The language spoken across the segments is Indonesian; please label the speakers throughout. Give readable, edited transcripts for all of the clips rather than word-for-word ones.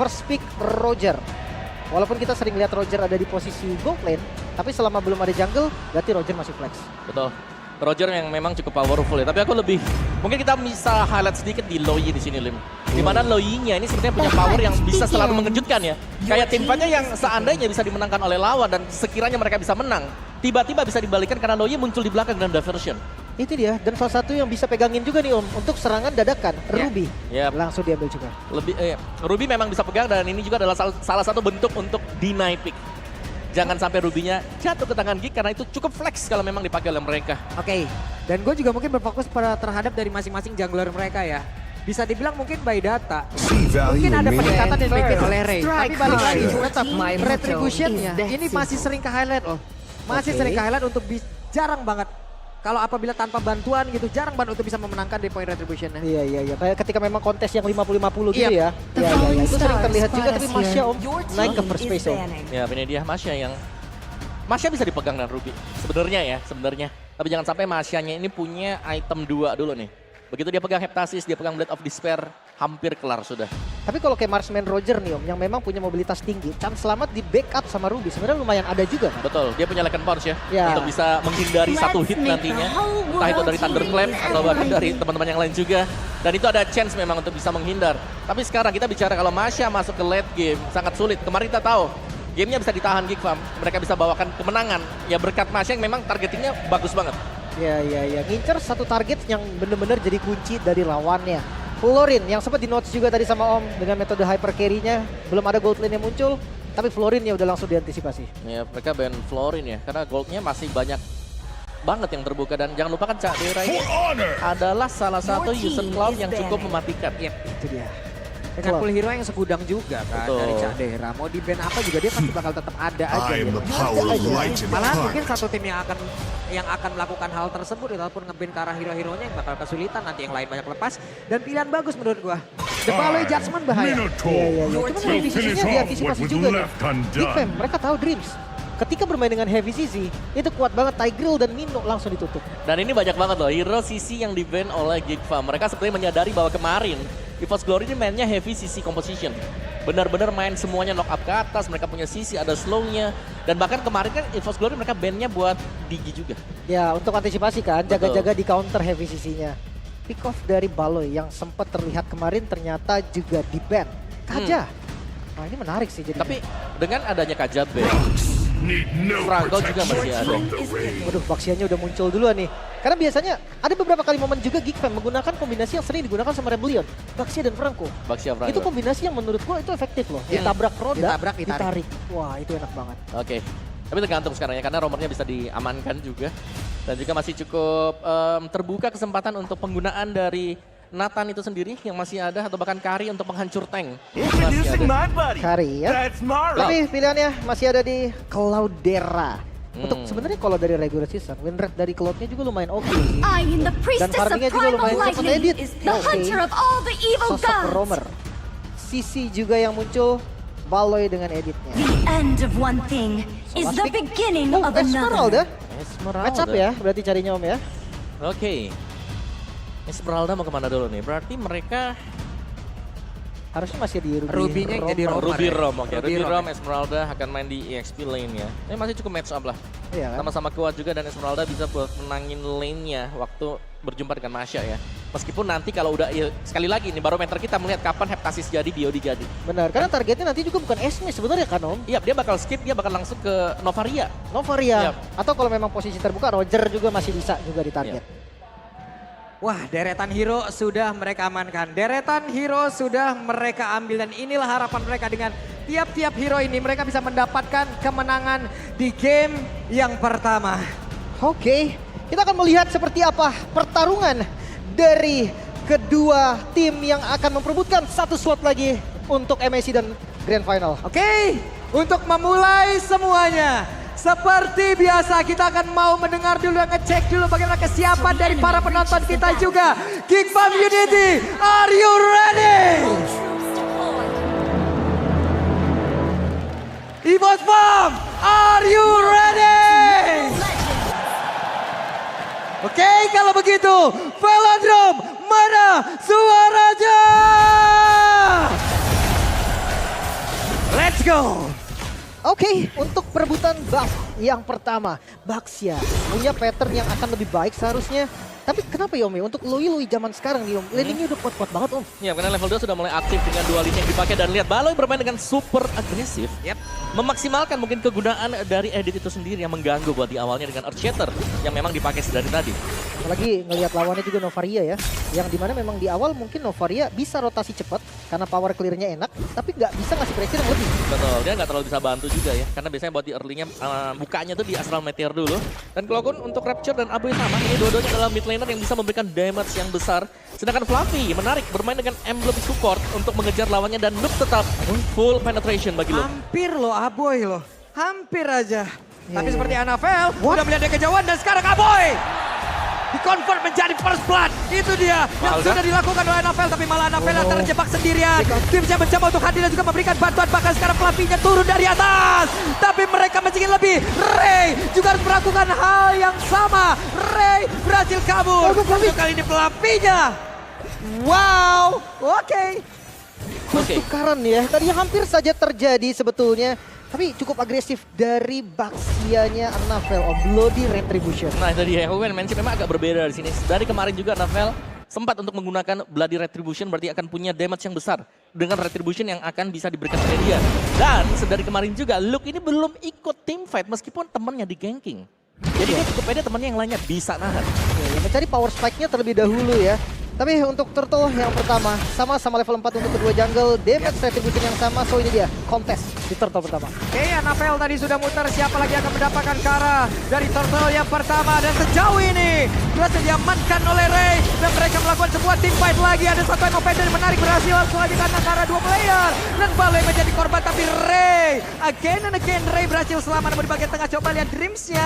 Speaker 1: first pick Roger. Walaupun kita sering lihat Roger ada di posisi gold lane, tapi selama belum ada jungle, berarti Roger masih flex.
Speaker 2: Betul. Roger yang memang cukup powerful ya, tapi aku lebih mungkin kita bisa highlight sedikit di Loi di sini, Lim. Dimana Loi-nya ini sebenarnya punya power yang bisa selalu mengejutkan ya. Kayak tim fight-nya yang seandainya bisa dimenangkan oleh lawan dan sekiranya mereka bisa menang, tiba-tiba bisa dibalikan karena Loi muncul di belakang dan diversion.
Speaker 1: Itu dia, dan salah satu yang bisa pegangin juga nih Om, untuk serangan dadakan, Ruby.
Speaker 2: Yep.
Speaker 1: Langsung diambil juga.
Speaker 2: Ruby memang bisa pegang dan ini juga adalah salah satu bentuk untuk deny pick. Jangan sampai Ruby-nya jatuh ke tangan Geek karena itu cukup flex kalau memang dipakai oleh mereka.
Speaker 3: Oke, dan gue juga mungkin berfokus pada terhadap dari masing-masing jungler mereka ya. Bisa dibilang mungkin by data, mungkin ada peningkatan yang dibikin oleh Ray. Tapi balik lagi, tetap retribution-nya ini masih sering ke highlight loh. Masih sering ke highlight untuk jarang banget. Kalau apabila tanpa bantuan gitu, jarang banget untuk bisa memenangkan di point retribution-nya.
Speaker 1: Iya. Kayak ketika memang kontes yang 50-50 gitu ya. Iya. Itu sering terlihat juga, tapi Masya Om naik ke first space Om.
Speaker 2: Ya, ini dia Masya bisa dipegang dengan Ruby. Sebenarnya. Tapi jangan sampai Masyanya ini punya item 2 dulu nih. Begitu dia pegang Heptasis, dia pegang Blade of Despair, hampir kelar sudah.
Speaker 1: Tapi kalau kayak Marksman Roger nih Om, yang memang punya mobilitas tinggi, chance selamat di backup sama Ruby sebenarnya lumayan ada juga.
Speaker 2: Betul, dia punya Legend Punch ya,
Speaker 1: Ya.
Speaker 2: untuk bisa menghindari satu hit nantinya. Entah itu dari Thunderclap atau bahkan dari teman-teman yang lain juga. Dan itu ada chance memang untuk bisa menghindar. Tapi sekarang kita bicara kalau Masya masuk ke late game, sangat sulit. Kemarin kita tahu, gamenya bisa ditahan Geek Farm, mereka bisa bawakan kemenangan. Ya berkat Masya yang memang targetingnya bagus banget.
Speaker 1: Ya. Ngincer satu target yang benar-benar jadi kunci dari lawannya. Florin yang sempat di notes juga tadi sama Om dengan metode hyper carry-nya. Belum ada gold lane yang muncul, tapi Florin ya udah langsung diantisipasi.
Speaker 2: Ya mereka ban Florin ya, karena goldnya masih banyak banget yang terbuka. Dan jangan lupakan Cak Dera ini adalah salah satu user cloud yang cukup mematikan.
Speaker 3: Yep, itu dia. Dengan full hero yang segudang juga kan.
Speaker 2: Betul.
Speaker 3: Dari Cak Dera. Mau di ban apa juga dia pasti bakal tetap ada aja.
Speaker 4: I am
Speaker 3: Gitu.
Speaker 4: the power of light in the
Speaker 3: Malah
Speaker 4: heart.
Speaker 3: mungkin satu tim yang akan melakukan hal tersebut ataupun nge-ban ke arah hero-heronya yang bakal kesulitan, nanti yang lain banyak lepas. Dan pilihan bagus menurut gua. The Valley Judgment bahaya.
Speaker 4: Minotaur
Speaker 1: Iya.
Speaker 4: will
Speaker 1: Cuman
Speaker 4: finish
Speaker 1: revisinya
Speaker 4: off
Speaker 1: diantisipasi
Speaker 4: what was
Speaker 1: juga nih.
Speaker 4: left
Speaker 1: Big Fam,
Speaker 4: undone.
Speaker 1: mereka tahu Dreams. Ketika bermain dengan Heavy CC, itu kuat banget. Tigreal dan Mino langsung ditutup.
Speaker 2: Dan ini banyak banget loh hero CC yang di-ban oleh Geek Farm. Mereka sebenarnya menyadari bahwa kemarin EVOS Glory ini mainnya heavy CC composition. Benar-benar main semuanya knock up ke atas, mereka punya CC, ada slow-nya. Dan bahkan kemarin kan EVOS Glory mereka ban-nya buat Digi juga.
Speaker 1: Ya, untuk antisipasi kan,
Speaker 2: Betul.
Speaker 1: jaga-jaga di counter Heavy CC-nya. Pick off dari Baloy yang sempat terlihat kemarin ternyata juga di-ban. Kaja. Nah, ini menarik sih jadi.
Speaker 2: Tapi dengan adanya Kaja ban,
Speaker 4: Need no
Speaker 2: Fraggle juga masih ada.
Speaker 4: protection from the rain.
Speaker 1: Waduh, Baxianya udah muncul duluan nih. Karena biasanya ada beberapa kali momen juga Geek Fam menggunakan kombinasi yang sering digunakan sama Rebellion. Baxia dan Franco.
Speaker 2: Baxia Fraggle.
Speaker 1: Itu kombinasi yang menurut gua itu efektif loh.
Speaker 3: Iya.
Speaker 1: Ditabrak roda,
Speaker 3: Ditabrak, ditarik.
Speaker 1: ditarik. Wah, itu enak banget.
Speaker 2: Oke. Tapi tergantung sekarang ya, karena romernya bisa diamankan juga. Dan juga masih cukup terbuka kesempatan untuk penggunaan dari Nathan itu sendiri yang masih ada, atau bahkan Kari untuk penghancur tank. Masih ada.
Speaker 1: Kari ya.
Speaker 4: That's Mara.
Speaker 1: Tapi pilihannya masih ada di Cloudera. Untuk sebenarnya kalau dari regular season, win rate dari Cloud-nya juga lumayan oke sih.
Speaker 5: I am the priestess of
Speaker 1: farmingnya juga
Speaker 5: primal
Speaker 1: lumayan cepat
Speaker 5: lightning,
Speaker 1: edit.
Speaker 5: is the
Speaker 1: Oke.
Speaker 5: hunter of all the evil
Speaker 1: Sosok
Speaker 5: gods.
Speaker 1: Romer. Sisi juga yang muncul, Baloy dengan editnya.
Speaker 5: The end of one thing is the
Speaker 1: Last pick.
Speaker 5: beginning
Speaker 1: Oh,
Speaker 5: of
Speaker 1: Esmeralda.
Speaker 5: another.
Speaker 2: Esmeralda.
Speaker 1: Match up ya, berarti carinya Om ya.
Speaker 2: Oke. Esmeralda mau kemana dulu nih? Berarti mereka
Speaker 1: Harusnya masih di
Speaker 3: Ruby-nya yang jadi Romer.
Speaker 2: Ruby
Speaker 3: ya?
Speaker 2: Rom, oke.
Speaker 3: Ruby
Speaker 2: Ruby
Speaker 3: Rom
Speaker 2: Rom,
Speaker 3: ya.
Speaker 2: Esmeralda akan main di EXP lane-nya. Ini masih cukup match up lah.
Speaker 1: Iya kan?
Speaker 2: Sama-sama kuat juga dan Esmeralda bisa buat menangin lane-nya waktu berjumpa dengan Masya ya. Meskipun nanti kalau udah, ya, sekali lagi nih barometer kita melihat kapan Heptasis jadi, BOD jadi.
Speaker 1: Benar, karena targetnya nanti juga bukan Esme sebenarnya kan Om.
Speaker 2: Iya, dia bakal skip, dia bakal langsung ke Novaria.
Speaker 1: Novaria.
Speaker 2: Yap.
Speaker 1: Atau kalau memang posisi terbuka, Roger juga masih bisa juga ditarget.
Speaker 3: Wah, deretan hero sudah mereka amankan. Deretan hero sudah mereka ambil. Dan inilah harapan mereka dengan tiap-tiap hero ini. Mereka bisa mendapatkan kemenangan di game yang pertama.
Speaker 1: Oke, kita akan melihat seperti apa pertarungan dari kedua tim yang akan memperebutkan satu slot lagi untuk MSC dan Grand Final.
Speaker 3: Oke, untuk memulai semuanya. Seperti biasa kita akan mau mendengar dulu dan ngecek dulu bagaimana kesiapan dari para penonton kita juga. Geek Farm Unity, are you ready? EVOS Farm, are you ready? Oke, kalau begitu, Velodrome, mana suaranya? Let's go!
Speaker 1: Oke, untuk perebutan buff yang pertama, Baxia punya pattern yang akan lebih baik seharusnya. Tapi kenapa ya Om ya, untuk Lui zaman sekarang nih Om, laningnya udah kuat-kuat banget Om.
Speaker 2: Ya, karena level 2 sudah mulai aktif dengan dua lini yang dipakai dan lihat Baloi bermain dengan super agresif. Memaksimalkan mungkin kegunaan dari edit itu sendiri yang mengganggu buat di awalnya dengan Earth Shatter yang memang dipakai dari tadi.
Speaker 1: Apalagi ngelihat lawannya juga Novaria ya, yang dimana memang di awal mungkin Novaria bisa rotasi cepat karena power clear-nya enak, tapi nggak bisa ngasih pressure yang lebih.
Speaker 2: Betul, dia nggak terlalu bisa bantu juga ya, karena biasanya buat di early-nya bukanya tuh di Astral Meteor dulu. Dan Cloakun untuk Rapture dan Abu sama, ini dua-duanya adalah mid laner yang bisa memberikan damage yang besar. Sedangkan Fluffy menarik bermain dengan emblem support untuk mengejar lawannya dan Noob tetap full penetration bagi Noob.
Speaker 3: Hampir loh Aboy loh. Hampir aja. Tapi seperti Anavel udah melihat dari kejauhan dan sekarang Aboy di-convert menjadi first blood. Itu dia yang sudah dilakukan oleh Anavel, tapi malah Anavel yang terjebak sendirian. Timnya mencoba untuk hadir dan juga memberikan bantuan, bahkan sekarang Fluffy-nya turun dari atas. Tapi mereka masih ingin lebih. Ray juga harus melakukan hal yang sama. Ray berhasil kabur. Untuk kali ini Fluffy-nya. Wow, oke.
Speaker 1: Pertukaran ya, tadinya hampir saja terjadi sebetulnya. Tapi cukup agresif dari Baxianya Anavel, Bloody Retribution.
Speaker 2: Nah itu dia, Owen Mention memang agak berbeda di sini. Dari kemarin juga Anavel sempat untuk menggunakan Bloody Retribution, berarti akan punya damage yang besar dengan Retribution yang akan bisa diberikan ke dia. Dan dari kemarin juga, Luke ini belum ikut team fight meskipun temannya di ganking. Jadi dia cukup pede temannya yang lainnya bisa nahan.
Speaker 1: Ya, mencari power spike-nya terlebih dahulu ya. Tapi untuk Turtle yang pertama, sama level 4 untuk kedua jungle, damage retribution yang sama, so ini dia, kontes di Turtle pertama.
Speaker 3: Oke, Anavel tadi sudah muter, siapa lagi akan mendapatkan Kara dari Turtle yang pertama. Dan sejauh ini, berhasil diamankan oleh Ray. Dan mereka melakukan sebuah team fight lagi, ada satu Innovator yang menarik berhasil, langsung lagi karena Kara 2 player. Dan Baloi menjadi korban, tapi Ray, again and again, Ray berhasil selamat di bagian tengah. Coba lihat Dreams-nya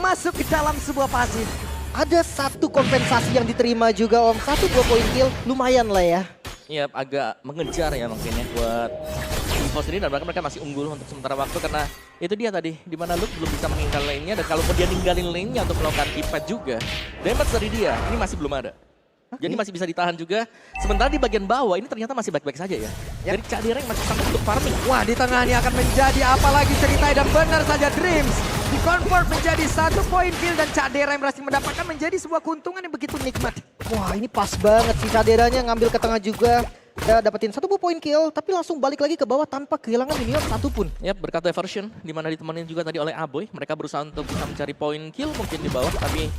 Speaker 3: masuk ke dalam sebuah pasif.
Speaker 1: Ada satu kompensasi yang diterima juga Om, 1-2 poin kill, lumayan lah ya.
Speaker 2: Iya agak mengejar ya mungkin ya buat EVOS ini, dan mereka masih unggul untuk sementara waktu karena itu dia tadi dimana Luke belum bisa meninggalkan lane-nya, dan kalaupun dia ninggalin lane-nya untuk melakukan impact juga, damage dari dia ini masih belum ada. Jadi masih bisa ditahan juga. Sementara di bagian bawah ini ternyata masih baik-baik saja ya. Jadi Cak Dera yang masih sangat untuk farming.
Speaker 3: Wah, di tengah ini akan menjadi apa lagi ceritanya, dan benar saja Dreams di-convert menjadi 1 poin kill, dan Cak Dera yang berhasil mendapatkan menjadi sebuah keuntungan yang begitu nikmat.
Speaker 1: Wah ini pas banget sih, Cak Deranya ngambil ke tengah juga. Udah dapetin 1 poin kill, tapi langsung balik lagi ke bawah tanpa kehilangan minion satupun.
Speaker 2: Yap, berkat diversion, dimana ditemenin juga tadi oleh Aboy. Mereka berusaha untuk bisa mencari poin kill mungkin di bawah, tapi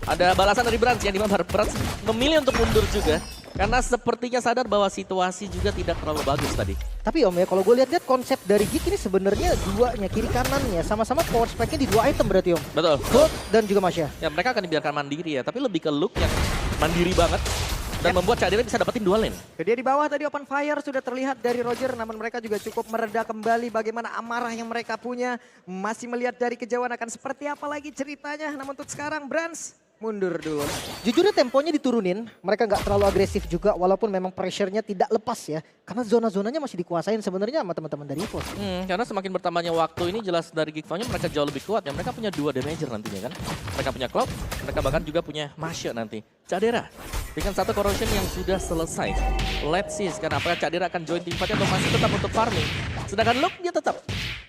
Speaker 2: ada balasan dari Brans yang dimana Brans memilih untuk mundur juga. Karena sepertinya sadar bahwa situasi juga tidak terlalu bagus tadi.
Speaker 1: Tapi Om ya, kalau gue lihat-lihat konsep dari Geek ini sebenarnya duanya, kiri kanannya, sama-sama power spike-nya di 2 item berarti Om.
Speaker 2: Betul.
Speaker 1: Gold dan juga Masya.
Speaker 2: Ya mereka akan dibiarkan mandiri ya, tapi lebih ke Luke yang mandiri banget. Dan membuat Cak Dera bisa dapetin 2 lane.
Speaker 3: Dia di bawah tadi open fire sudah terlihat dari Roger, namun mereka juga cukup mereda kembali bagaimana amarah yang mereka punya. Masih melihat dari kejauhan akan seperti apa lagi ceritanya, namun untuk sekarang Brans mundur dulu.
Speaker 1: Jujurnya temponya diturunin, mereka nggak terlalu agresif juga walaupun memang pressure-nya tidak lepas ya. Karena zona-zonanya masih dikuasain sebenarnya sama teman-teman dari EVOS.
Speaker 2: Karena semakin bertambahnya waktu ini jelas dari Geekfam-nya mereka jauh lebih kuat ya. Mereka punya 2 damager nantinya kan. Mereka punya Cloud, mereka bahkan juga punya Masya nanti. Cak Dera dengan 1 corrosion yang sudah selesai. Let's see sekarang apakah Cak Dera akan join team fight atau masih tetap untuk farming. Sedangkan Luke dia tetap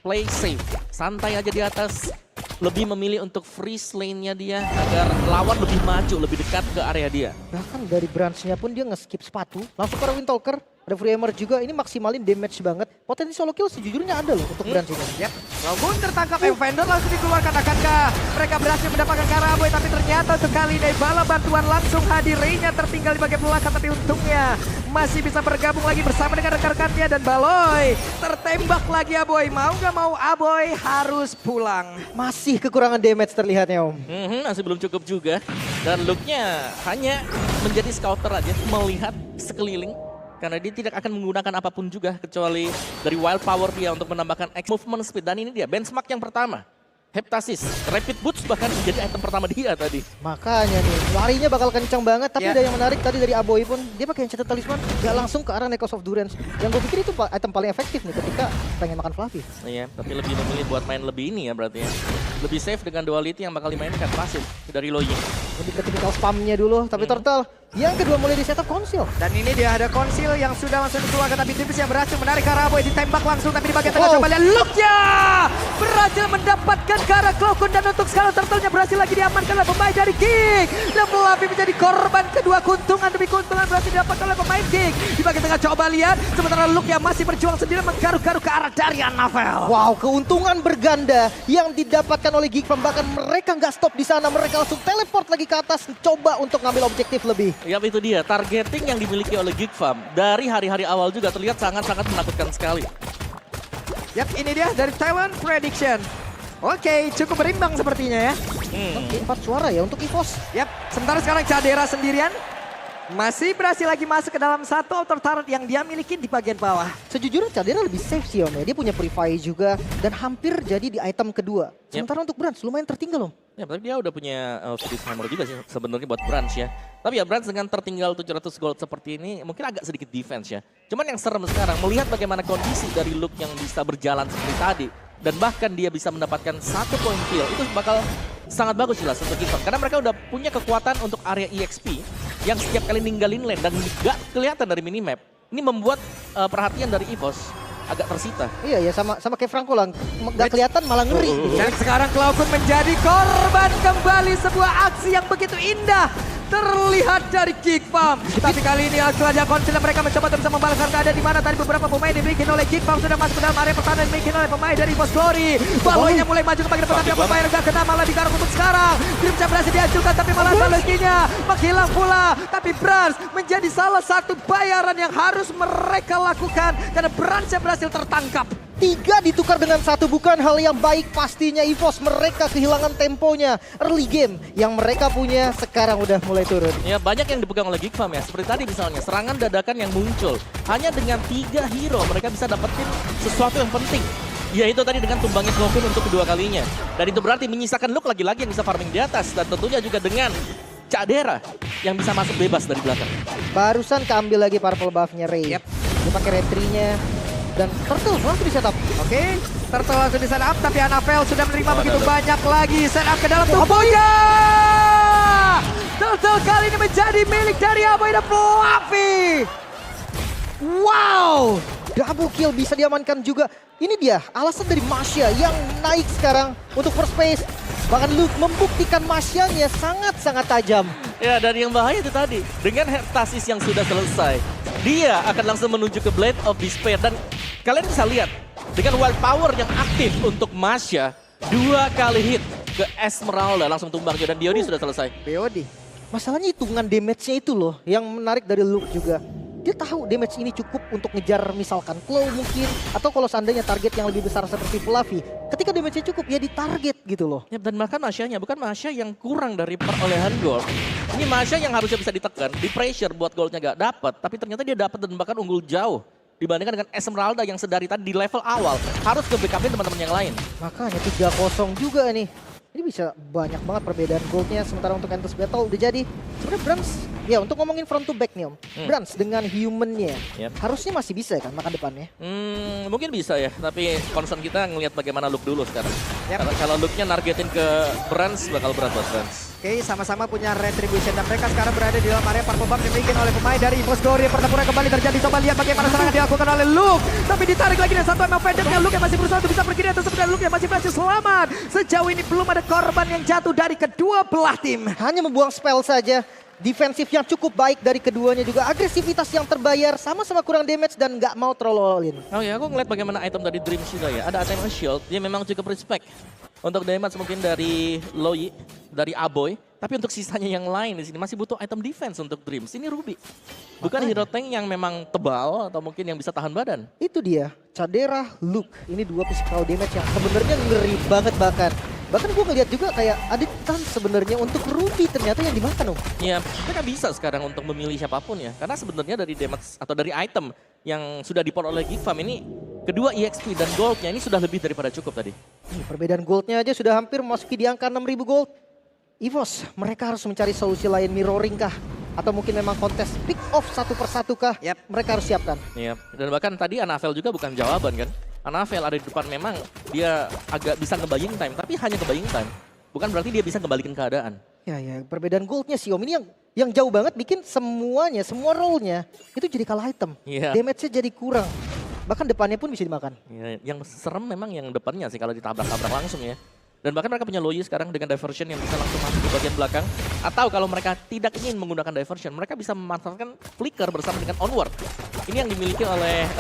Speaker 2: play safe, santai aja di atas. Lebih memilih untuk freeze lane-nya dia agar lawan lebih maju, lebih dekat ke area dia.
Speaker 1: Bahkan dari branch-nya pun dia nge-skip sepatu, langsung ke Windtalker. Ada Free Hammer juga, ini maksimalin damage banget. Potensi solo kill sejujurnya ada loh untuk branch ini.
Speaker 3: Yap, Logun tertangkap, Evander langsung dikeluarkan. Akankah mereka berhasil mendapatkan Karaboy, tapi ternyata untuk kali ini bala bantuan langsung hadir. Ray-nya tertinggal di bagian belakang, tapi untungnya masih bisa bergabung lagi bersama dengan rekan-rekannya, dan Baloi tertembak lagi Aboy. Mau gak mau Aboy harus pulang.
Speaker 1: Masih kekurangan damage terlihatnya Om.
Speaker 2: Masih belum cukup juga. Dan Luke-nya hanya menjadi scouter aja, melihat sekeliling. Karena dia tidak akan menggunakan apapun juga kecuali dari wild power dia untuk menambahkan X movement speed. Dan ini dia benchmark yang pertama Heptasis, Rapid Boots bahkan menjadi item pertama dia tadi.
Speaker 1: Makanya nih, larinya bakal kencang banget. Tapi
Speaker 3: Ya.
Speaker 1: ada yang menarik tadi dari Aboy pun. Dia pakai Enchanted Talisman, gak langsung ke arah Echoes of Durance. Yang gue pikir itu item paling efektif nih ketika pengen makan Fluffy.
Speaker 2: Iya, tapi lebih memilih buat main lebih ini ya berarti ya. Lebih safe dengan duality yang bakal dimainkan pasif dari Loyi.
Speaker 1: Lebih ke tipikal spamnya dulu. Tapi Turtle yang kedua mulai di setup konsil.
Speaker 3: Dan ini dia ada konsil yang sudah langsung dikeluarkan, tapi Dreams yang berhasil menarik ke arah Aboy, ditembak langsung, tapi di bagian tengah coba lihat look-nya! Berhasil mendapatkan ke arah Cloakun, dan untuk sekarang Turtle-nya berhasil lagi diamankan oleh pemain dari Geek. Dan Fluffy menjadi korban kedua, keuntungan demi keuntungan berhasil didapatkan oleh pemain Geek. Di bagian tengah coba lihat, sementara Luke yang masih berjuang sendiri menggaruk-garuk ke arah dari Annabelle.
Speaker 1: Wow, keuntungan berganda yang didapatkan oleh Geek Farm. Bahkan mereka nggak stop di sana, mereka langsung teleport lagi ke atas, coba untuk ngambil objektif lebih.
Speaker 2: Yap, itu dia. Targeting yang dimiliki oleh Geek Farm dari hari-hari awal juga terlihat sangat-sangat menakutkan sekali.
Speaker 3: Yap, ini dia dari Taiwan Prediction. Oke, cukup berimbang sepertinya ya.
Speaker 1: Oke, 4 suara ya untuk EVOS.
Speaker 3: Yap, sementara sekarang Cadera sendirian masih berhasil lagi masuk ke dalam satu outer turret yang dia miliki di bagian bawah.
Speaker 1: Sejujurnya Cadera lebih safe sih Om ya. Dia punya Purify juga dan hampir jadi di item kedua. Sementara untuk Branch lumayan tertinggal Om.
Speaker 2: Ya, tapi dia udah punya Fidus Hammer juga sih sebenarnya buat Branch ya. Tapi ya Branch dengan tertinggal 700 gold seperti ini mungkin agak sedikit defense ya. Cuman yang serem sekarang melihat bagaimana kondisi dari Luke yang bisa berjalan seperti tadi. Dan bahkan dia bisa mendapatkan 1 point kill. Itu bakal sangat bagus jelas untuk Geek Farm. Karena mereka udah punya kekuatan untuk area EXP yang setiap kali ninggalin lane dan gak kelihatan dari minimap. Ini membuat perhatian dari EVOS agak tersita.
Speaker 1: Iya ya, sama kayak Franco lah. Gak kelihatan malah ngeri gitu.
Speaker 3: Dan sekarang Cloakun menjadi korban kembali sebuah aksi yang begitu indah terlihat dari Geek Farm. Tapi kali ini akhirnya konsil mereka mencoba terus membalaskan keadaan di mana tadi beberapa pemain dimiliki oleh Geek Farm sudah masuk ke dalam area pertahanan dimiliki oleh pemain dari Boss Glory. Baloinya mulai maju ke bagian depan tapi pemain enggak kena, malah digaruk untuk sekarang. Dreams berhasil dihancurkan tapi malah Baloinya menghilang pula. Tapi Branch menjadi salah satu bayaran yang harus mereka lakukan karena Branch yang berhasil tertangkap.
Speaker 1: 3 ditukar dengan 1 bukan hal yang baik pastinya EVOS. Mereka kehilangan temponya. Early game yang mereka punya sekarang udah mulai turun.
Speaker 2: Ya banyak yang dipegang oleh Geek Farm ya. Seperti tadi misalnya serangan dadakan yang muncul. Hanya dengan 3 hero mereka bisa dapetin sesuatu yang penting. Yaitu tadi dengan tumbangin Cloakun untuk kedua kalinya. Dan itu berarti menyisakan Luke lagi-lagi yang bisa farming di atas. Dan tentunya juga dengan Cadera yang bisa masuk bebas dari belakang.
Speaker 1: Barusan keambil lagi purple buff-nya Ray.
Speaker 3: Yep.
Speaker 1: Dia pakai retry-nya. Dan Turtle langsung di setup.
Speaker 3: Oke, Turtle langsung di setup tapi Annabelle sudah menerima begitu banyak lagi setup ke dalam tubuhnya. Turtle kali ini menjadi milik dari Aboy dan Fluffy. Wow,
Speaker 1: Double kill bisa diamankan juga. Ini dia alasan dari Masya yang naik sekarang untuk first phase. Bahkan Luke membuktikan Masyanya sangat-sangat tajam.
Speaker 2: Ya dan yang bahaya itu tadi. Dengan Heptasis yang sudah selesai. Dia akan langsung menuju ke Blade of Despair. Dan kalian bisa lihat. Dengan wild power yang aktif untuk Masya. 2 kali hit ke Esmeralda. Langsung tumbang juga dan Diony sudah selesai.
Speaker 3: BOD.
Speaker 1: Masalahnya hitungan damage-nya itu loh yang menarik dari Luke juga. Dia tahu damage ini cukup untuk ngejar misalkan Claw mungkin. Atau kalau seandainya target yang lebih besar seperti Fluffy. Ketika damage-nya cukup ya ditarget gitu loh.
Speaker 2: Ya, dan bahkan Masyanya bukan Masya yang kurang dari perolehan gold. Ini Masya yang harusnya bisa ditekan, di pressure buat goldnya gak dapat. Tapi ternyata dia dapat dan bahkan unggul jauh. Dibandingkan dengan Esmeralda yang sedari tadi di level awal. Harus ke backupin teman-teman yang lain.
Speaker 1: Makanya 3-0 juga nih. Ini bisa banyak banget perbedaan goldnya. Sementara untuk Endless Battle udah jadi. Sebenarnya Branch, ya untuk ngomongin front to back nih Om. Branch dengan humannya harusnya masih bisa kan makan depannya.
Speaker 2: Mungkin bisa ya, tapi concern kita ngelihat bagaimana Luke dulu sekarang. Kalau Luke-nya nargetin ke Branch bakal berat buat Branch.
Speaker 3: Oke, sama-sama punya retribution dan mereka sekarang berada di dalam area purple buff dimiliki oleh pemain dari Boss Glory. Pertempuran kembali terjadi, coba lihat bagaimana serangan dilakukan oleh Luke. Tapi ditarik lagi dan satu emang pendeknya Luke yang masih berusaha untuk bisa pergi di atas dan Luke yang masih berhasil selamat. Sejauh ini belum ada korban yang jatuh dari kedua belah tim.
Speaker 1: Hanya membuang spell saja. Defensif yang cukup baik dari keduanya juga. Agresivitas yang terbayar, sama-sama kurang damage dan nggak mau terlalu all in.
Speaker 2: Oh ya, aku ngeliat bagaimana item dari Dreams juga ya. Ada item shield, dia memang cukup respect. Untuk damage mungkin dari Loyi, dari Aboy. Tapi untuk sisanya yang lain di sini masih butuh item defense untuk Dreams. Ini Ruby. Bukan hero tank yang memang tebal atau mungkin yang bisa tahan badan.
Speaker 1: Itu dia, Cadera, Luke. Ini 2 physical damage yang sebenarnya ngeri banget bahkan. Bahkan gue ngeliat juga kayak ada chance sebenarnya untuk Ruby ternyata yang dimakan Om.
Speaker 2: Ya, mereka bisa sekarang untuk memilih siapapun ya. Karena sebenarnya dari damage atau dari item yang sudah diport oleh Geek Farm ini kedua EXP dan goldnya ini sudah lebih daripada cukup tadi.
Speaker 1: Perbedaan goldnya aja sudah hampir memasuki di angka 6.000 gold. EVOS, mereka harus mencari solusi lain, mirroring kah? Atau mungkin memang kontes pick off satu persatu kah? Mereka harus siapkan.
Speaker 2: Iya, dan bahkan tadi Anavel juga bukan jawaban kan. Anavel ada di depan memang dia agak bisa ngebaying time, tapi hanya ngebaying time. Bukan berarti dia bisa kembalikan keadaan.
Speaker 1: Ya, perbedaan goldnya sih Om ini yang jauh banget bikin semuanya, semua role-nya itu jadi kalah item.
Speaker 2: Iya.
Speaker 1: Damage-nya jadi kurang. Bahkan depannya pun bisa dimakan.
Speaker 2: Ya, yang serem memang yang depannya sih kalau ditabrak-tabrak langsung ya. Dan bahkan mereka punya Loyi sekarang dengan diversion yang bisa langsung masuk ke bagian belakang. Atau kalau mereka tidak ingin menggunakan diversion, mereka bisa memanfaatkan flicker bersama dengan onward. Ini yang dimiliki oleh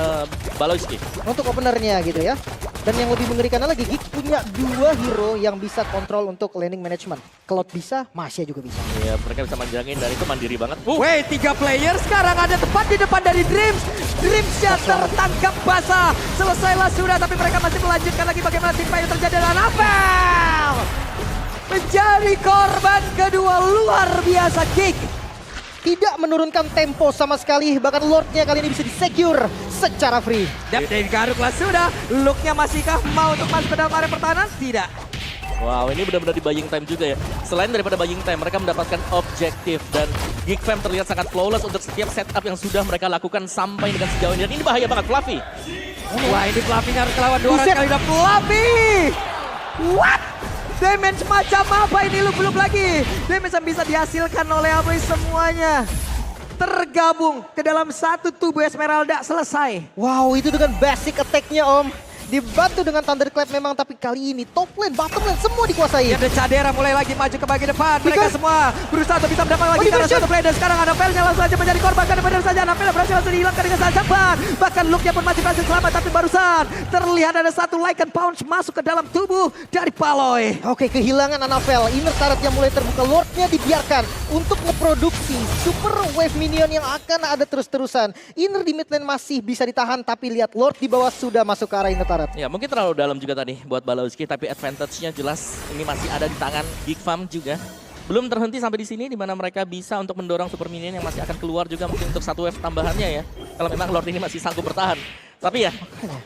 Speaker 2: Baloyski.
Speaker 1: Untuk openernya gitu ya. Dan yang lebih mengerikan lagi, Geek punya 2 hero yang bisa kontrol untuk laning management. Cloud bisa, Masya juga bisa.
Speaker 2: Iya, mereka bisa manjangin dan itu mandiri banget.
Speaker 3: Wait, 3 player sekarang ada tepat di depan dari Dreams. Dreamsnya tertangkap basah. Selesailah sudah, tapi mereka masih melanjutkan lagi bagaimana tim yang terjadi dan Anavel menjadi korban kedua luar biasa Geek.
Speaker 1: Tidak menurunkan tempo sama sekali, bahkan Lordnya kali ini bisa di-secure secara free.
Speaker 3: Dan dari Garuklah sudah, looknya masihkah mau untuk masuk ke dalam area pertahanan? Tidak.
Speaker 2: Wow, ini benar-benar di buying time juga ya. Selain daripada buying time, mereka mendapatkan objektif dan Geek Fam terlihat sangat flawless untuk setiap setup yang sudah mereka lakukan sampai dengan sejauh ini. Dan ini bahaya banget, Fluffy.
Speaker 3: Wah, ini Fluffy-nya harus kelawan 2 kali udah Fluffy. What? Damage macam apa ini lu belum lagi. Damage yang bisa dihasilkan oleh Amoy semuanya tergabung ke dalam satu tubuh Esmeralda, selesai.
Speaker 1: Wow, itu dengan basic attack-nya Om. Dibantu dengan Thunderclap memang, tapi kali ini top lane, bottom lane semua dikuasai.
Speaker 3: Ya, dan Cadera mulai lagi maju ke bagian depan. Mereka semua berusaha untuk bisa mendapat lagi karena satu play. Dan sekarang Anavelnya langsung saja menjadi korban. Karena benar saja Anavel berhasil langsung dihilangkan dengan sangat cepat. Bahkan looknya pun masih berhasil selamat. Tapi barusan terlihat ada satu Lycan Punch masuk ke dalam tubuh dari Paloy.
Speaker 1: Oke, kehilangan Anavel. Inner turretnya mulai terbuka. Lordnya dibiarkan untuk ngeproduksi super wave minion yang akan ada terus-terusan. Inner di mid lane masih bisa ditahan, tapi lihat Lord di bawah sudah masuk ke arah inner turret.
Speaker 2: Ya mungkin terlalu dalam juga tadi buat Baloyski, tapi advantage-nya jelas ini masih ada di tangan Geek Fam juga. Belum terhenti sampai di sini di mana mereka bisa untuk mendorong super minion yang masih akan keluar juga mungkin untuk satu wave tambahannya ya. Kalau memang Lord ini masih sanggup bertahan. Tapi ya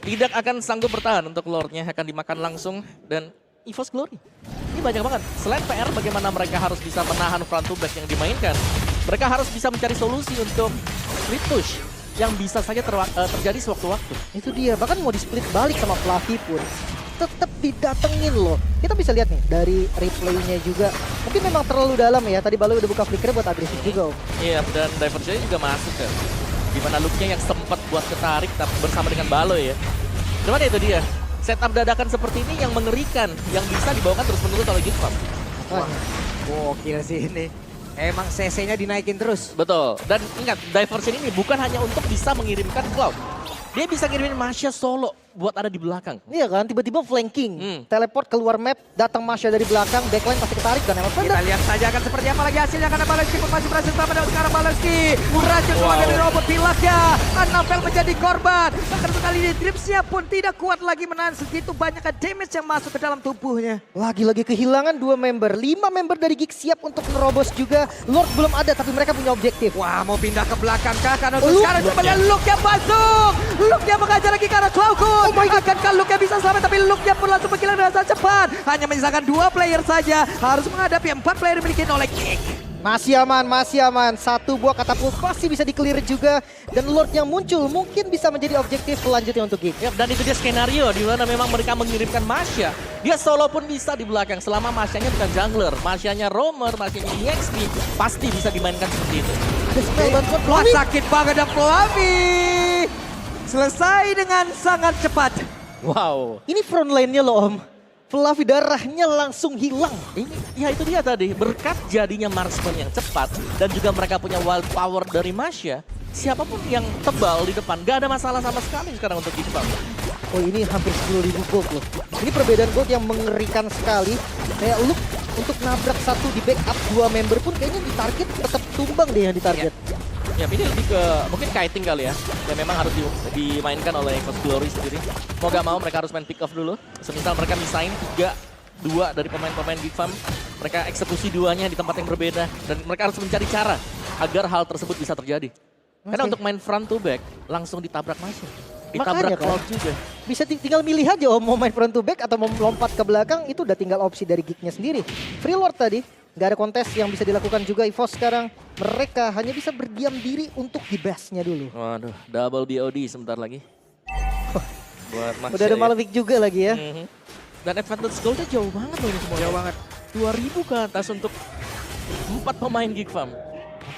Speaker 2: tidak akan sanggup bertahan untuk Lordnya, akan dimakan langsung dan EVOS Glory. Ini banyak banget. Selain PR bagaimana mereka harus bisa menahan front to back yang dimainkan. Mereka harus bisa mencari solusi untuk split push yang bisa saja terjadi sewaktu-waktu.
Speaker 1: Itu dia, bahkan mau di-split balik sama Fluffy pun tetap didatengin loh. Kita bisa lihat nih dari replaynya juga. Mungkin memang terlalu dalam ya. Tadi Baloy udah buka flicker buat agresif juga Om.
Speaker 2: Iya, dan diversionnya juga masuk kan. Dimana looknya yang sempat buat ketarik tapi bersama dengan Baloy ya. Cuman itu dia. Setup dadakan seperti ini yang mengerikan. Yang bisa dibawakan terus-menerus oleh Geek Fam.
Speaker 3: Wah, gokil sih ini. Emang CC-nya dinaikin terus.
Speaker 2: Betul. Dan ingat, diversion ini bukan hanya untuk bisa mengirimkan Cloud. Dia bisa ngirimin Masya solo buat ada di belakang.
Speaker 1: Iya kan, tiba-tiba flanking. Teleport keluar map, datang Masya dari belakang, backline pasti ketarik dan emang
Speaker 3: Kita lihat saja akan seperti apa lagi hasilnya karena Baloyski pun masih berhasil selamat dan sekarang Baloyski berhasil keluar dari robot pilaknya. Anavel menjadi korban. Bahkan sekali ini Dreamsnya pun tidak kuat lagi menahan segitu banyak damage yang masuk ke dalam tubuhnya.
Speaker 1: Lagi-lagi kehilangan 2 member, 5 member dari Geek siap untuk nerobos juga. Lord belum ada tapi mereka punya objektif.
Speaker 3: Wah, mau pindah ke belakang kah? Karena untuk sekarang coba lihat Luke yang masuk. Luke yang mengajar lagi ke arah Cloudgun. Akankah Luke yang bisa selamat tapi Luke yang pun langsung menghilang dengan sangat cepat. Hanya menyisakan 2 player saja. Harus menghadapi 4 player dimiliki oleh Geek.
Speaker 1: Masih aman, masih aman. Satu buah katapult pasti bisa di-clear juga. Dan Lord yang muncul mungkin bisa menjadi objektif selanjutnya untuk Geek.
Speaker 2: Ya, dan itu dia skenario di mana memang mereka mengirimkan Masya. Dia solo pun bisa di belakang selama Masyanya bukan jungler. Masyanya roamer, Masyanya EXP. Pasti bisa dimainkan seperti itu.
Speaker 1: Ada spell bantuan
Speaker 3: Wah,
Speaker 1: Fluffy.
Speaker 3: sakit banget dan Fluffy. Selesai dengan sangat cepat.
Speaker 2: Wow.
Speaker 1: Ini front line-nya loh Om. Fluffy darahnya langsung hilang.
Speaker 2: Ini ya itu dia tadi, berkat jadinya marksman yang cepat dan juga mereka punya wild power dari Masya, siapapun yang tebal di depan gak ada masalah sama sekali sekarang untuk Geek Fam.
Speaker 1: Oh ini hampir 10.000 gold loh. Ini perbedaan gold yang mengerikan sekali. Kayak Luke untuk nabrak satu di backup 2 member pun kayaknya di target tetap tumbang deh yang di target.
Speaker 2: Ya ini lebih ke mungkin kiting kali ya. Ya memang harus dimainkan oleh EVOS Glory sendiri. Mau gak mau mereka harus main pick off dulu. Semisal mereka misain 2 dari pemain-pemain Geek Fam. Mereka eksekusi 2-nya di tempat yang berbeda. Dan mereka harus mencari cara agar hal tersebut bisa terjadi. Karena untuk main front to back langsung ditabrak masuk. Ditabrak
Speaker 1: Makanya kan.
Speaker 2: Cloud juga.
Speaker 1: Bisa tinggal milih aja Om, mau main front to back atau mau lompat ke belakang, itu udah tinggal opsi dari Geek-nya sendiri. Free Lord tadi, nggak ada kontes yang bisa dilakukan juga EVOS sekarang. Mereka hanya bisa berdiam diri untuk di base-nya dulu.
Speaker 2: Waduh, double BOD sebentar lagi. Buat Masya
Speaker 1: Udah ada
Speaker 2: ya.
Speaker 1: Malavik juga lagi ya.
Speaker 2: Mhm. Dan advantage goalnya jauh banget loh ini semua. Jauh banget. 2000 ke atas untuk 4 pemain Geek Farm.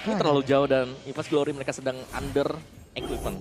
Speaker 2: Ini terlalu jauh dan EVOS Glory mereka sedang under equipment.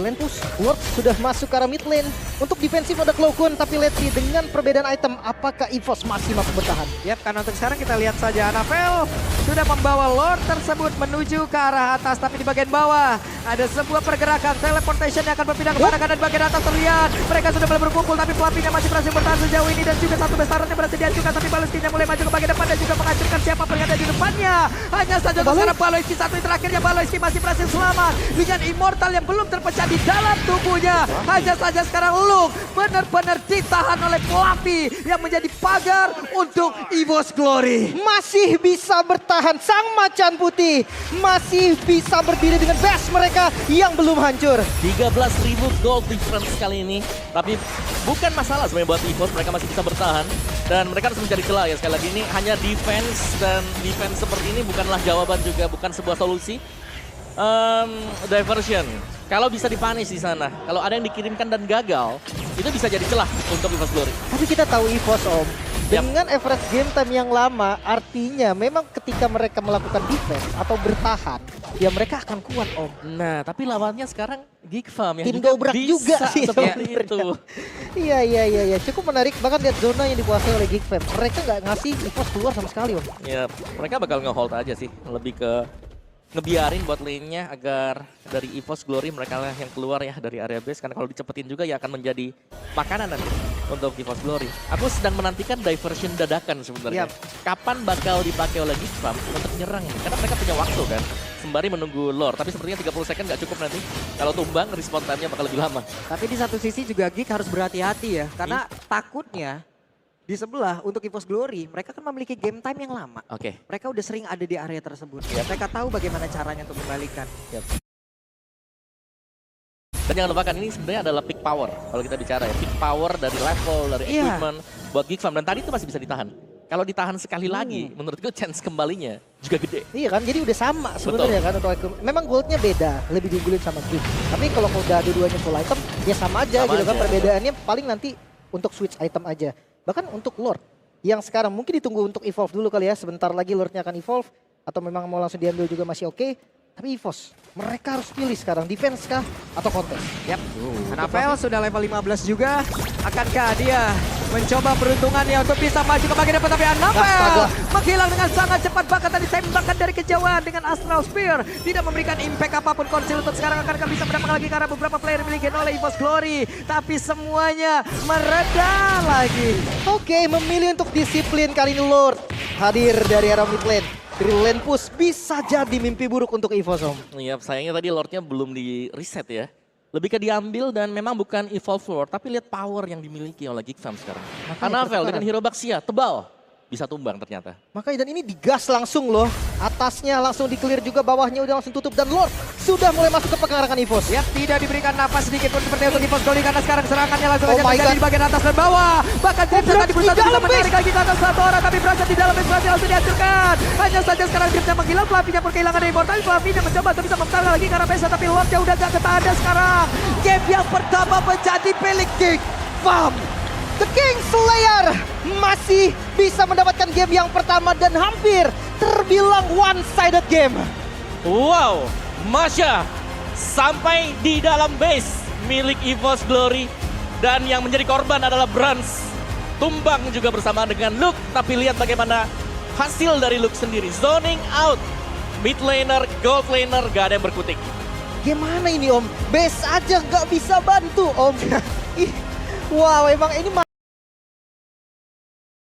Speaker 1: Lenpus Lord sudah masuk ke arah mid lane. Untuk defensif ada Cloakun, tapi let's see dengan perbedaan item, apakah EVOS masih mampu bertahan?
Speaker 3: Yap, karena untuk sekarang kita lihat saja Anafel sudah membawa Lord tersebut menuju ke arah atas, tapi di bagian bawah ada sebuah pergerakan teleportation yang akan berpindah kepada kanan. Di bagian atas terlihat mereka sudah mulai berkumpul, tapi Flavinya masih berhasil bertahan sejauh ini dan juga satu besaran yang berhasil dihancurkan, tapi Baloiskinya mulai maju ke bagian depan dan juga menghancurkan siapapun yang ada di depannya. Hanya saja untuk sekarang Baloiski satu yang terakhirnya, Baloiski masih berhasil selamat dengan immortal yang belum terpecah di dalam tubuhnya. Hanya saja sekarang Luke benar-benar ditahan oleh Flavi yang menjadi pagar untuk EVOS Glory.
Speaker 1: Masih bisa bertahan, sang macan putih masih bisa berdiri dengan base mereka yang belum hancur.
Speaker 2: 13.000 gold difference kali ini. Tapi bukan masalah sebenarnya buat EVOS, mereka masih bisa bertahan. Dan mereka harus mencari celah ya, sekali lagi ini hanya defense. Dan defense seperti ini bukanlah jawaban juga, bukan sebuah solusi. Diversion. Kalau bisa dipanis di sana, kalau ada yang dikirimkan dan gagal, itu bisa jadi celah untuk EVOS Glory.
Speaker 1: Tapi kita tahu EVOS Om, dengan average game time yang lama, artinya memang ketika mereka melakukan defense atau bertahan, ya mereka akan kuat Om.
Speaker 2: Nah, tapi lawannya sekarang Geek Farm yang
Speaker 1: Tim
Speaker 2: juga
Speaker 1: dobrak
Speaker 2: bisa
Speaker 1: juga sih
Speaker 2: seperti
Speaker 1: sebenarnya.
Speaker 2: itu.
Speaker 1: Iya, cukup menarik. Bahkan lihat zona yang dikuasai oleh Geek Fam. Mereka nggak ngasih EVOS keluar sama sekali Om.
Speaker 2: Ya, mereka bakal nge-hold aja sih, lebih ke ngebiarin buat lane-nya agar dari EVOS Glory mereka lah yang keluar ya dari area base, karena kalau dicepetin juga ya akan menjadi makanan nanti untuk EVOS Glory. Aku sedang menantikan diversion dadakan sebenarnya. Kapan bakal dipakai oleh Geek Farm untuk nyerang ini? Karena mereka punya waktu kan, sembari menunggu lore. Tapi sepertinya 30 second nggak cukup nanti. Kalau tumbang, respawn time-nya bakal lebih lama.
Speaker 3: Tapi di satu sisi juga Geek harus berhati-hati ya, karena takutnya di sebelah untuk EVOS Glory mereka kan memiliki game time yang lama.
Speaker 2: Oke.
Speaker 3: Mereka udah sering ada di area tersebut. Mereka tahu bagaimana caranya untuk kembalikan.
Speaker 2: Dan jangan lupakan ini sebenarnya adalah peak power kalau kita bicara ya. Peak power dari level, dari equipment buat Geek Farm. Dan tadi itu masih bisa ditahan. Kalau ditahan sekali lagi, menurutku chance kembalinya juga gede.
Speaker 1: Iya kan, jadi udah sama sebenarnya kan untuk equipment. Memang goldnya beda, lebih diunggulin sama Geek. Tapi kalau udah dua-duanya full item, ya sama aja gitu kan. Perbedaannya paling nanti untuk switch item aja. Bahkan untuk Lord yang sekarang mungkin ditunggu untuk evolve dulu kali ya. Sebentar lagi Lordnya akan evolve atau memang mau langsung diambil juga masih oke. Tapi EVOS mereka harus pilih sekarang defense kah atau kontes.
Speaker 3: Yap. Anafel sudah level 15 juga. Akankah dia mencoba peruntungannya untuk bisa maju ke bagian depan, tapi Anafel menghilang dengan sangat cepat, bahkan tadi tembakan dari kejauhan dengan Astral Spear tidak memberikan impact apapun. Konsil untuk sekarang akankah bisa mendapatkan lagi karena beberapa player dimiliki oleh EVOS Glory, tapi semuanya mereda lagi.
Speaker 1: Oke, memilih untuk disiplin kali ini Lord hadir dari arah mid lane. Dari lane push bisa jadi mimpi buruk untuk EVOS Om.
Speaker 2: Iya, sayangnya tadi Lordnya belum di reset ya. Lebih ke diambil dan memang bukan evolve Lord, tapi lihat power yang dimiliki oleh Geek Farm sekarang. Anafel dengan Hero Baxia, tebal. Bisa tumbang ternyata.
Speaker 1: Makanya dan ini digas langsung loh. Atasnya langsung di-clear juga, bawahnya udah langsung tutup. Dan Lord sudah mulai masuk ke pengarangan EVOS.
Speaker 3: Ya, tidak diberikan napas sedikit pun seperti untuk EVOS Glory karena sekarang serangannya langsung aja
Speaker 1: my
Speaker 3: terjadi
Speaker 1: God.
Speaker 3: di bagian atas dan bawah. Bahkan Dripsa tadi berusaha
Speaker 1: di dalam
Speaker 3: untuk menarik lagi ke atas satu orang, tapi berhasil di dalam base langsung dihancurkan. Hanya saja sekarang Dripsa menghilang, Flavinya pun kehilangan dari Immortal. Flavinya mencoba untuk bisa mempertahankan lagi karena base, tapi Lordnya udah gak ketahan sekarang. Game yang pertama menjadi milik Geek Farm.
Speaker 1: The King Slayer masih bisa mendapatkan game yang pertama dan hampir terbilang one-sided game.
Speaker 2: Wow, Masya sampai di dalam base milik EVOS Glory. Dan yang menjadi korban adalah Brans. Tumbang juga bersama dengan Luke, tapi lihat bagaimana hasil dari Luke sendiri. Zoning out, mid laner, gold laner, gak ada yang berkutik.
Speaker 1: Gimana ini Om? Base aja nggak bisa bantu Om. Ih, wow emang ini